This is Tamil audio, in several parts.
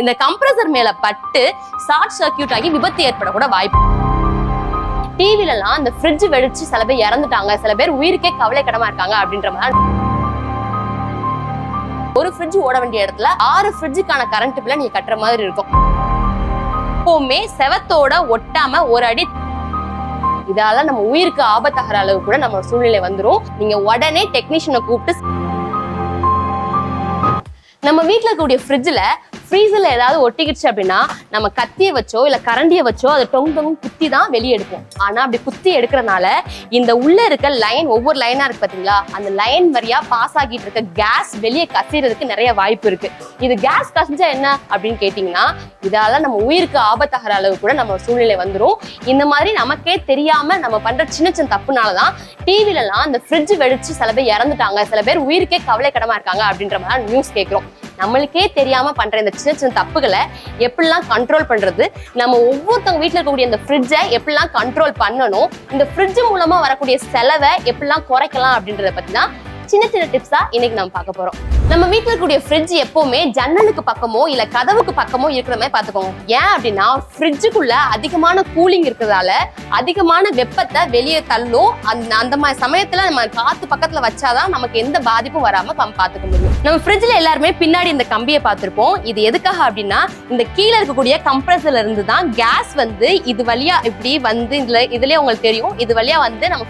இந்த கம்ப்ரஸர் மேல பட்டு ஷார்ட் சர்க்கியூட் ஆகி விபத்து ஏற்பட கூட வாய்ப்பு. டிவிலலாம் அந்த ஃப்ரிட்ஜ் வெடிச்சு சில பேர் இறந்துட்டாங்க, சில பேர் உயிருக்கே கவலைக்கிடமா இருக்காங்க அப்படின்ற மாதிரி. ஒரு ஃப்ரிட்ஜ் ஓட வேண்டிய இடத்துல 6 ஃப்ரிட்ஜுக்கான கரண்ட் பில்ல நீங்க கட்டுற மாதிரி இருக்கும். எப்பவுமே செவத்தோட ஒட்டாம ஒரு அடி, இதால நம்ம உயிருக்கு ஆபத்தாகிற அளவு கூட நம்ம சூழ்நிலை வந்துரும். நீங்க உடனே டெக்னீஷியனை கூப்பிட்டு. நம்ம வீட்டுல இருக்கக்கூடிய ஃப்ரிட்ஜ்ல ஃப்ரீசர்ல ஏதாவது ஒட்டிக்கிடுச்சு அப்படின்னா நம்ம கத்தியை வச்சோ இல்ல கரண்டியை வச்சோ அதை டொங்கு குத்தி தான் வெளியே எடுப்போம். ஆனா அப்படி குத்தி எடுக்கிறதுனால இந்த உள்ள இருக்க லைன், ஒவ்வொரு லைனா இருக்கு பாத்தீங்களா, அந்த லைன் வழியா பாஸ் ஆகிட்டு இருக்க கேஸ் வெளியே கசிறதுக்கு நிறைய வாய்ப்பு இருக்கு. இது கேஸ் கசிஞ்சா என்ன அப்படின்னு கேட்டீங்கன்னா, இதால நம்ம உயிருக்கு ஆபத்தாகிற அளவு கூட நம்ம சூழ்நிலை வந்துரும். இந்த மாதிரி நமக்கே தெரியாம நம்ம பண்ற சின்ன சின்ன தப்புனாலதான் டிவிலலாம் அந்த ஃப்ரிட்ஜ் வெடிச்சு சில பேர் இறந்துட்டாங்க, சில பேர் உயிருக்கே கவலைக்கிடமா இருக்காங்க அப்படின்ற மாதிரி நியூஸ் கேட்கிறோம். நம்மளுக்கே தெரியாம பண்ற இந்த சின்ன சின்ன தப்புகளை எப்படிலாம் கண்ட்ரோல் பண்றது, நம்ம ஒவ்வொருத்தவங்க வீட்டுல இருக்கக்கூடிய இந்த ஃப்ரிட்ஜை எப்படிலாம் கண்ட்ரோல் பண்ணணும், இந்த ஃப்ரிட்ஜ் மூலமா வரக்கூடிய செலவை எப்படிலாம் குறைக்கலாம் அப்படின்றத பத்தி தான் சின்ன சின்ன டிப்ஸா இன்னைக்கு நம்ம பார்க்க போறோம். நம்ம வீட்டுல இருக்கக்கூடிய ஃப்ரிட்ஜ் எப்பவுமே ஜன்னலுக்கு பக்கமோ இல்ல கதவுக்கு பக்கமோ இருக்கிற மாதிரி பாத்துக்கோங்க. ஏன் அப்படின்னா ஃப்ரிட்ஜுக்குள்ள அதிகமான கூலிங் இருக்கிறதால அதிகமான வெப்பத்தை வெளியே தள்ளும். அந்த மாதிரி சமயத்துல நம்ம காத்து பக்கத்துல வச்சாதான் நமக்கு எந்த பாதிப்பும் வராம பாத்துக்க முடியும். நம்ம ஃப்ரிட்ஜ்ல எல்லாருமே பின்னாடி இந்த கம்பியை பார்த்திருப்போம். இது எதுக்காக அப்படின்னா, இந்த கீழே இருக்கக்கூடிய கம்ப்ரஸர்ல இருந்து தான் கேஸ் வந்து இது வழியா இப்படி வந்து இதுலயே உங்களுக்கு தெரியும், இது வழியா வந்து நம்ம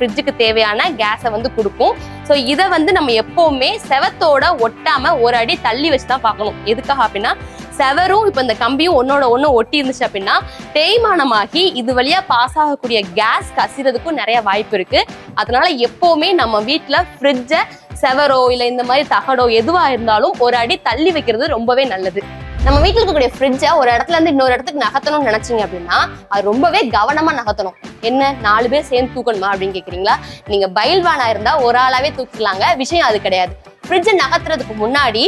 ஃப்ரிட்ஜுக்கு தேவையான கேஸை வந்து கொடுக்கும். ஸோ இதை வந்து நம்ம எப்பவுமே செவத்தோட ஒட்டாம ஒரு அடி தள்ளி வச்சுதான் பார்க்கணும். எதுக்காக அப்படின்னா, செவரும் இப்ப இந்த கம்பியும் ஒன்னோட ஒண்ணு ஒட்டி இருந்துச்சு அப்படின்னா தேய்மானமாகி இது வழியா பாஸ் ஆகக்கூடிய கேஸ் கசிறதுக்கும் நிறைய வாய்ப்பு இருக்கு. அதனால எப்பவுமே நம்ம வீட்டுல ஃப்ரிட்ஜை செவரோ இல்ல இந்த மாதிரி தகடோ எதுவா இருந்தாலும் ஒரு அடி தள்ளி வைக்கிறது ரொம்பவே நல்லது. நம்ம வீட்டுல இருக்கக்கூடிய ஃப்ரிட்ஜை ஒரு இடத்துல இருந்து இன்னொரு இடத்துக்கு நகர்த்தணும்னு நினைச்சீங்க அப்படின்னா அது ரொம்பவே கவனமா நகர்த்தணும். என்ன 4 பேர் சேர்ந்து தூக்கணுமா அப்படின்னு கேக்குறீங்களா? நீங்க பைல்வானா இருந்தா ஒரு ஆளாவே தூக்கிக்கலாங்க. விஷயம் அது கிடையாது. ஃப்ரிட்ஜை நகர்த்துறதுக்கு முன்னாடி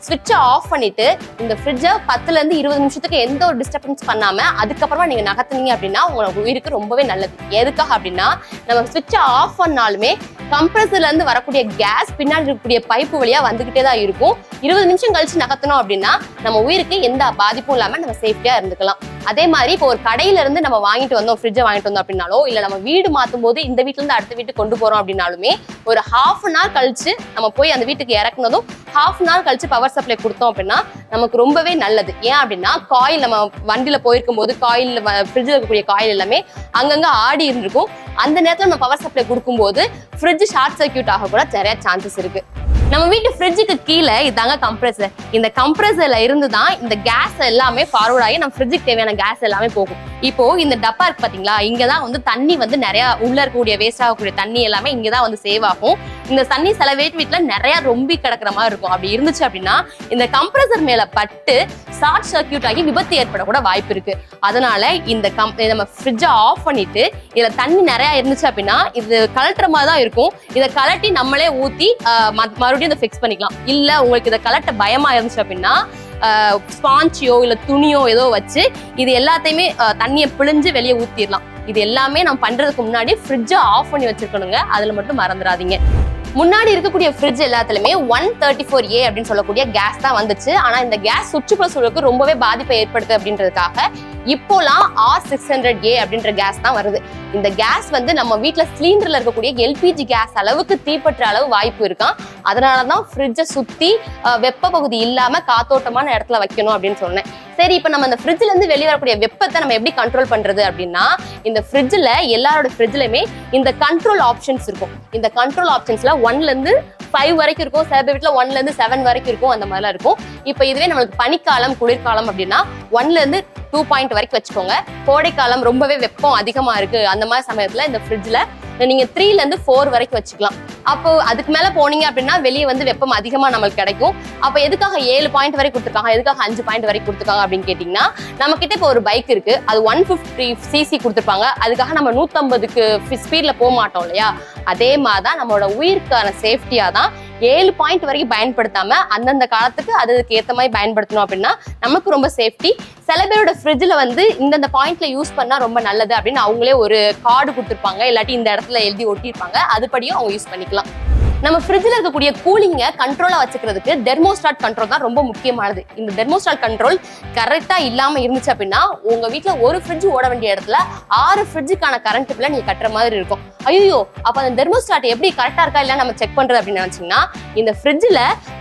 ஸ்விட்சை ஆஃப் பண்ணிட்டு இந்த ஃப்ரிட்ஜை 10 இருந்து 20 நிமிஷத்துக்கு எந்த ஒரு டிஸ்டர்பன்ஸ் பண்ணாம அதுக்கப்புறமா நீங்க நகர்த்துனீங்க அப்படின்னா உங்களுக்கு உயிருக்கு ரொம்பவே நல்லது. எதுக்காக அப்படின்னா, நம்ம ஸ்விட்சை ஆஃப் பண்ணாலுமே கம்ப்ரஸர்ல இருந்து வரக்கூடிய கேஸ் பின்னாடி இருக்கக்கூடிய பைப்பு வழியா வந்துகிட்டே தான் இருக்கும். 20 நிமிஷம் கழிச்சு நகர்த்தணும் அப்படின்னா நம்ம உயிருக்கு எந்த பாதிப்பும் இல்லாம நம்ம சேஃப்டியா இருந்துக்கலாம். அதே மாதிரி இப்போ ஒரு கடையில இருந்து நம்ம வாங்கிட்டு வந்தோம், ஃப்ரிட்ஜை வாங்கிட்டு வந்தோம் அப்படின்னாலோ இல்ல நம்ம வீடு மாத்தும் போது இந்த வீட்டுல இருந்து அடுத்த வீட்டுக்கு கொண்டு போறோம் அப்படின்னாலுமே ஒரு ½ an hour கழிச்சு நம்ம போய் அந்த வீட்டுக்கு இறக்குனதும் ½ an hour கழிச்சு பவர் சப்ளை கொடுத்தோம் அப்படின்னா நமக்கு ரொம்பவே நல்லது. ஏன் அப்படின்னா, காயில் நம்ம வண்டியில போயிருக்கும் போது காயில் ஃப்ரிட்ஜில் இருக்கக்கூடிய காயில் எல்லாமே அங்கங்க ஆடி இருந்திருக்கும். அந்த நேரத்துல நம்ம பவர் சப்ளை கொடுக்கும்போது ஃப்ரிட்ஜ் ஷார்ட் சர்க்கியூட் ஆக கூட நிறைய சான்சஸ் இருக்கு. நம்ம வீட்டு ஃப்ரிட்ஜுக்கு கீழே இதாங்க கம்ப்ரஸர். இந்த கம்ப்ரஸர்ல இருந்து தான் இந்த கேஸ் எல்லாமே ஃபார்வர்ட் ஆகி நம்ம ஃப்ரிட்ஜுக்கு தேவையான கேஸ் எல்லாமே போகும். இப்போ இந்த டப்பா இருக்கு பாத்தீங்களா, இங்கதான் வந்து தண்ணி வந்து நிறைய உள்ள இருக்கக்கூடிய வேஸ்ட் ஆகக்கூடிய தண்ணி எல்லாமே இங்கதான் வந்து சேவ் ஆகும். இந்த தண்ணி சில வீட்டுல நிறைய ரொம்பி கிடக்குற மாதிரி இருக்கும். அப்படி இருந்துச்சு அப்படின்னா இந்த கம்ப்ரஸர் மேல பட்டு ஷார்ட் சர்க்கியூட் ஆகி விபத்து ஏற்பட கூட வாய்ப்பு இருக்கு. அதனால இந்த நம்ம ஃப்ரிட்ஜை ஆஃப் பண்ணிட்டு இதுல தண்ணி நிறைய இருந்துச்சு அப்படின்னா இது கலட்டுற மாதிரி தான் இருக்கும். இதை கலட்டி நம்மளே ஊத்தி மறுபடியும் இதை ஃபிக்ஸ் பண்ணிக்கலாம். இல்ல உங்களுக்கு இதை கலட்ட பயமா இருந்துச்சு அப்படின்னா ஸ்பாஞ்சியோ இல்ல துணியோ ஏதோ வச்சு இது எல்லாத்தையுமே தண்ணியை பிழிஞ்சு வெளியே ஊத்திடலாம். இது எல்லாமே நம்ம பண்றதுக்கு முன்னாடி ஃப்ரிட்ஜை ஆஃப் பண்ணி வச்சிருக்கணுங்க. அதுல மட்டும் மறந்துடாதீங்க. முன்னாடி இருக்கக்கூடிய ஃப்ரிட்ஜ் எல்லாத்துலயுமே 134A அப்படின்னு சொல்லக்கூடிய கேஸ் தான் வந்துச்சு. ஆனா இந்த கேஸ் சுற்றுப்புற சூழலுக்கு ரொம்பவே பாதிப்பை ஏற்படுத்து அப்படின்றதுக்காக இப்போலாம் R600A அப்படின்ற கேஸ் தான் வருது. இந்த கேஸ் வந்து நம்ம வீட்டுல சிலிண்டர்ல இருக்கக்கூடிய LPG கேஸ் அளவுக்கு தீப்பற்ற அளவு வாய்ப்பு இருக்கான். அதனாலதான் ஃப்ரிட்ஜை சுத்தி வெப்ப பகுதி இல்லாம காத்தோட்டமான இடத்துல வைக்கணும் அப்படின்னு சொன்னேன். சரி, இப்ப நம்ம இந்த ஃப்ரிட்ஜ்ல இருந்து வெளியே வரக்கூடிய வெப்பத்தை நம்ம எப்படி கண்ட்ரோல் பண்றது அப்படின்னா, இந்த ஃப்ரிட்ஜ்ல எல்லாரோட ஃப்ரிட்ஜ்லயுமே இந்த கண்ட்ரோல் ஆப்ஷன்ஸ் இருக்கும். இந்த கண்ட்ரோல் ஆப்ஷன்ஸ்ல 1ல இருந்து 5 வரைக்கும் இருக்கும். சில வீட்டுல 1ல இருந்து 7 வரைக்கும் இருக்கும். அந்த மாதிரிலாம் இருக்கும். இப்ப இதுவே நம்மளுக்கு பனிக்காலம் குளிர்காலம் அப்படின்னா 1ல இருந்து 2 பாயிண்ட் வரைக்கும் வச்சுக்கோங்க. கோடைக்காலம் ரொம்பவே வெப்பம் அதிகமா இருக்கு அந்த மாதிரி சமயத்துல இந்த ஃப்ரிட்ஜ்ல நீங்க 3ல இருந்து 4 வரைக்கும் வச்சுக்கலாம். அப்போ அதுக்கு மேல போனீங்க அப்படின்னா வெளியே வந்து வெப்பம் அதிகமா நம்மளுக்கு கிடைக்கும். அப்ப எதுக்காக 7 பாயிண்ட் வரை கொடுத்துருக்காங்க, எதுக்காக 5 பாயிண்ட் வரை கொடுத்துருக்காங்க அப்படின்னு கேட்டீங்கன்னா, நம்ம கிட்ட இப்போ ஒரு பைக் இருக்கு, அது 150cc கொடுத்துருப்பாங்க. அதுக்காக நம்ம 150க்கு ஸ்பீட்ல போக மாட்டோம் இல்லையா? அதே மாதிரிதான் நம்மளோட உயிருக்கான சேஃப்டியா தான் 7 பாயிண்ட் வரைக்கும் பயன்படுத்தாம அந்தந்த காலத்துக்கு அதுக்கு ஏற்ற மாதிரி பயன்படுத்தணும் அப்படின்னா நமக்கு ரொம்ப சேஃப்டி. சில பேரோட ஃப்ரிட்ஜ்ல வந்து இந்தந்த பாயிண்ட்ல யூஸ் பண்ணா ரொம்ப நல்லது அப்படின்னு அவங்களே ஒரு கார்டு கொடுத்துருப்பாங்க, இல்லாட்டி இந்த இடத்துல எழுதி ஒட்டியிருப்பாங்க. அதுபடியும் அவங்க யூஸ் பண்ணிக்கலாம். நம்ம ஃப்ரிட்ஜ்ல இருக்கக்கூடிய கூலிங்க கண்ட்ரோலா வச்சுக்கிறதுக்கு தெர்மோஸ்டாட் கண்ட்ரோல் தான் ரொம்ப முக்கியமானது. இந்த தெர்மோஸ்டாட் கண்ட்ரோல் கரெக்டா இல்லாம இருந்துச்சு அப்படின்னா உங்க வீட்டுல ஒரு ஃப்ரிட்ஜ் ஓட வேண்டிய இடத்துல 6 ஃப்ரிட்ஜுக்கான கரண்ட் பில்ல நீங்க கட்டுற மாதிரி இருக்கும். ஐயோ, அப்ப அந்த தெர்மோஸ்டாட் எப்படி கரெக்டா இருக்கா இல்ல நம்ம செக் பண்றது அப்படின்னு நினைச்சீங்கன்னா, இந்த ஃப்ரிட்ஜ்ல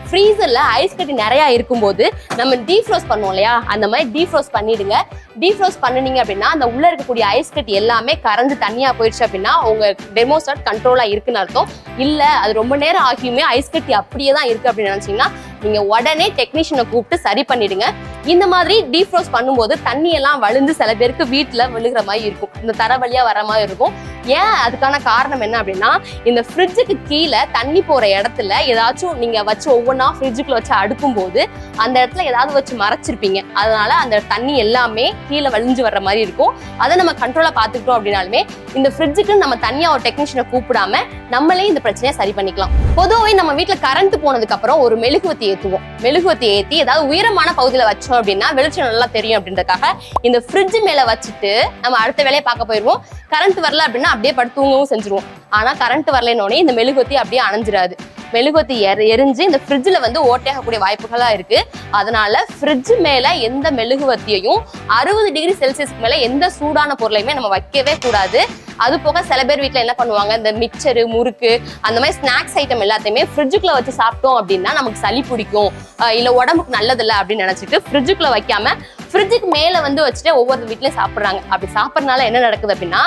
ஃப்ரீசர்ல ஐஸ் கட்டி நிறைய இருக்கும்போது நம்ம டீஃப்ரோஸ்ட் பண்ணுவோம் இல்லையா, அந்த மாதிரி டீஃப்ரோஸ்ட் பண்ணிடுங்க. டீஃப்ரோஸ்ட் பண்ணினீங்க அப்படின்னா அந்த உள்ள இருக்கக்கூடிய ஐஸ் கட்டி எல்லாமே கரைஞ்சு தனியா போயிடுச்சு அப்படின்னா உங்க தெர்மோஸ்டாட் கண்ட்ரோலா இருக்குன்னு அர்த்தம். இல்ல அது ரொம்ப நேரம் ஆகியுமே ஐஸ் கட்டி அப்படியே தான் இருக்கு அப்படின்னு நினைச்சீங்கன்னா நீங்க உடனே டெக்னீஷியனை கூப்பிட்டு சரி பண்ணிடுங்க. இந்த மாதிரி டீஃப்ரோஸ்ட் பண்ணும்போது தண்ணி எல்லாம் வழிந்து சில பேருக்கு வீட்டுல விழுகிற மாதிரி இருக்கும், இந்த தர வழியா வர மாதிரி இருக்கும். ஏன் அதுக்கான காரணம் என்ன அப்படின்னா, இந்த ஃப்ரிட்ஜுக்கு கீழே தண்ணி போற இடத்துல ஏதாச்சும் நீங்க வச்சு ஒவ்வொன்றா ஃப்ரிட்ஜுக்குள்ள வச்சு அடுக்கும் போது அந்த இடத்துல ஏதாவது வச்சு மறைச்சிருப்பீங்க. அதனால அந்த தண்ணி எல்லாமே கீழே வழிஞ்சு வர்ற மாதிரி இருக்கும். அதை நம்ம கண்ட்ரோலா பாத்துக்கிட்டோம் அப்படின்னாலுமே இந்த ஃப்ரிட்ஜுக்கு நம்ம தனியா ஒரு டெக்னீஷியனை கூப்பிடாம நம்மளே இந்த பிரச்சனையை சரி பண்ணிக்கலாம். பொதுவாகவே நம்ம வீட்டுல கரண்ட் போனதுக்கு அப்புறம் ஒரு மெழுகுவத்தி ஏத்துவோம். மெழுகுவத்தி ஏத்தி ஏதாவது உயரமான பகுதியில வச்சோம் அப்படின்னா வெளிச்சம் நல்லா தெரியும் அப்படின்றதுக்காக இந்த ஃப்ரிட்ஜ் மேல வச்சுட்டு நம்ம அடுத்த வேலையை பார்க்க போயிருவோம். கரண்ட் வரல அப்படின்னா அப்படியே படுத்து தூங்கவும் செஞ்சிருவோம். ஆனா கரண்ட் வரலனோடனே இந்த மெழுகுவத்தி அப்படியே அணைஞ்சிராது. மெழுகுவத்தி எரிஞ்சு இந்த ஃப்ரிட்ஜ்ல வந்து ஓட்டையாகக்கூடிய வாய்ப்புகளா இருக்கு. அதனால ஃப்ரிட்ஜ் மேல எந்த மெழுகுவத்தியையும் 60 டிகிரி செல்சியஸ்க்கு மேல எந்த சூடான பொருளையுமே நம்ம வைக்கவே கூடாது. அது போக சில பேர் வீட்டுல என்ன பண்ணுவாங்க, இந்த மிக்சரு, முறுக்கு, அந்த மாதிரி ஸ்நாக்ஸ் ஐட்டம் எல்லாத்தையுமே ஃப்ரிட்ஜுக்குள்ள வச்சு சாப்பிட்டோம் அப்படின்னா நமக்கு சளி பிடிக்கும், இல்ல உடம்புக்கு நல்லதில்லை அப்படின்னு நினைச்சிட்டு ஃப்ரிட்ஜுக்குள்ள வைக்காம ஃப்ரிட்ஜுக்கு மேல வந்து வச்சுட்டு ஒவ்வொரு வீட்லயும் சாப்பிடுறாங்க. அப்படி சாப்பிடறதுனால என்ன நடக்குது அப்படின்னா,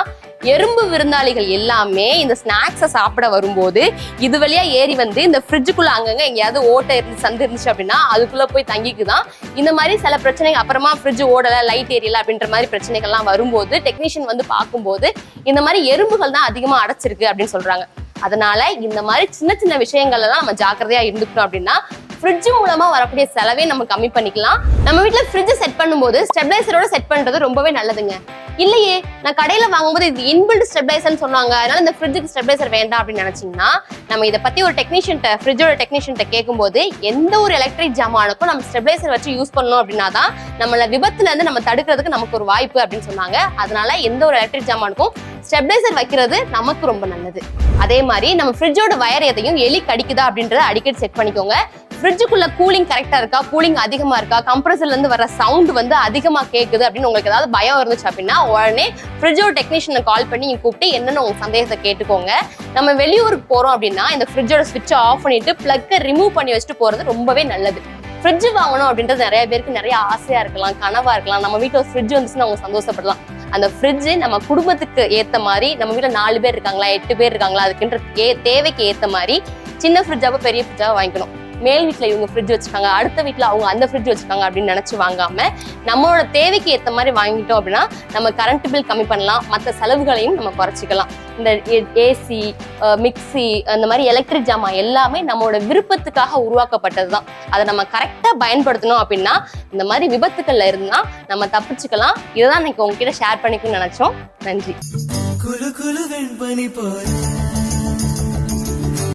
எறும்பு விருந்தாளிகள் எல்லாமே இந்த ஸ்நாக்ஸை சாப்பிட வரும்போது இது வழியா ஏறி வந்து இந்த ஃப்ரிட்ஜுக்குள்ள அங்கங்க எங்கேயாவது ஓட்டை இருந்து சந்து இருந்துச்சு அப்படின்னா அதுக்குள்ள போய் தங்கிக்குதான். இந்த மாதிரி சில பிரச்சனைகள் அப்புறமா ஃப்ரிட்ஜ் ஓடல, லைட் ஏரியல அப்படின்ற மாதிரி பிரச்சனைகள்லாம் வரும்போது டெக்னீஷியன் வந்து பார்க்கும்போது இந்த மாதிரி எறும்புகள் தான் அதிகமா அடைச்சிருக்கு அப்படின்னு சொல்றாங்க. அதனால இந்த மாதிரி சின்ன சின்ன விஷயங்கள்ல தான் நம்ம ஜாக்கிரதையா இருந்துக்கணும் அப்படின்னா ஃப்ரிட்ஜ் மூலமா வரக்கூடிய செலவே நம்ம கம்மி பண்ணிக்கலாம். நம்ம வீட்டுல ஃப்ரிட்ஜ் செட் பண்ணும்போது ஸ்டெபிளைசரோட செட் பண்றது ரொம்பவே நல்லதுங்க. இல்லையே, நான் கடையில வாங்கும்போது இது இன்பில்ட் ஸ்டெபிளைசர்னு சொன்னாங்க, அதனால இந்த ஃப்ரிட்ஜுக்கு ஸ்டெபிளைசர் வேண்டாம் அப்படின்னு நினைச்சீங்கன்னா நம்ம இதை பத்தி ஒரு ஃப்ரிட்ஜோட டெக்னீஷியன்ட்ட கேட்கும்போது எந்த ஒரு எலக்ட்ரிக் ஜாமானுக்கும் நம்ம ஸ்டெபிளைசர் வச்சு யூஸ் பண்ணணும் அப்படின்னா தான் நம்மள விபத்துல இருந்து நம்ம தடுக்கிறதுக்கு நமக்கு ஒரு வாய்ப்பு அப்படின்னு சொன்னாங்க. அதனால எந்த ஒரு எலக்ட்ரிக் ஜாமானுக்கும் ஸ்டெபிளைசர் வைக்கிறது நமக்கு ரொம்ப நல்லது. அதே மாதிரி நம்ம ஃப்ரிட்ஜோட வயர் எதையும் எலி கடிக்குதா அப்படின்றத அடிக்கடி செக் பண்ணிக்கோங்க. ஃப்ரிட்ஜுக்குள்ள கூலிங் கரெக்டா இருக்கா, கூலிங் அதிகமா இருக்கா, கம்ப்ரஸர்ல இருந்து வர சவுண்ட் வந்து அதிகமா கேக்குது அப்படின்னு உங்களுக்கு ஏதாவது பயம் இருந்துச்சு அப்படின்னா உடனே ஃப்ரிட்ஜோட டெக்னீஷியனை கால் பண்ணி நீங்க கூப்பிட்டு என்னன்னு உங்க சந்தேகத்தை கேட்டுக்கோங்க. நம்ம வெளியூருக்கு போறோம் அப்படின்னா இந்த ஃப்ரிட்ஜோட ஸ்விட்சை ஆஃப் பண்ணிட்டு பிளக்கை ரிமூவ் பண்ணி வச்சுட்டு போறது ரொம்பவே நல்லது. ஃப்ரிட்ஜ் வாங்கணும் அப்படின்றது நிறைய பேருக்கு நிறைய ஆசையா இருக்கலாம், கனவா இருக்கலாம். நம்ம வீட்டுல ஒரு ஃப்ரிட்ஜ் வந்துச்சுன்னா அவங்க சந்தோஷப்படலாம். அந்த ஃப்ரிட்ஜ் நம்ம குடும்பத்துக்கு ஏத்த மாதிரி, நம்ம வீட்டுல 4 பேர் இருக்காங்களா 8 பேர் இருக்காங்களா அதுக்குன்ற தேவைக்கு ஏத்த மாதிரி சின்ன ஃப்ரிட்ஜாவோ பெரிய ஃப்ரிட்ஜாவோ வாங்கிக்கணும். மேல் வீட்டுல இவங்க ஃப்ரிட்ஜ் வச்சிருக்காங்க, அடுத்த வீட்டுல அவங்க அந்த ஃப்ரிட்ஜ் வச்சிருக்காங்க அப்படின்னு நினைச்சு வாங்காம நம்மளோட தேவைக்கு ஏத்த மாதிரி வாங்கிட்டோம் அப்படின்னா நம்ம கரண்ட் பில் கம்மி பண்ணலாம், மற்ற செலவுகளையும் நம்ம குறைச்சிக்கலாம். இந்த ஏசி, மிக்சி, அந்த மாதிரி எலக்ட்ரிக் ஜாமான் எல்லாமே நம்மளோட விருப்பத்துக்காக உருவாக்கப்பட்டதுதான். அதை நம்ம கரெக்டா பயன்படுத்தணும் அப்படின்னா இந்த மாதிரி விபத்துக்கள்ல இருந்தா நம்ம தப்பிச்சுக்கலாம். இதுதான் இன்னைக்கு உங்ககிட்ட ஷேர் பண்ணிக்கணும்னு நினைச்சோம். நன்றி.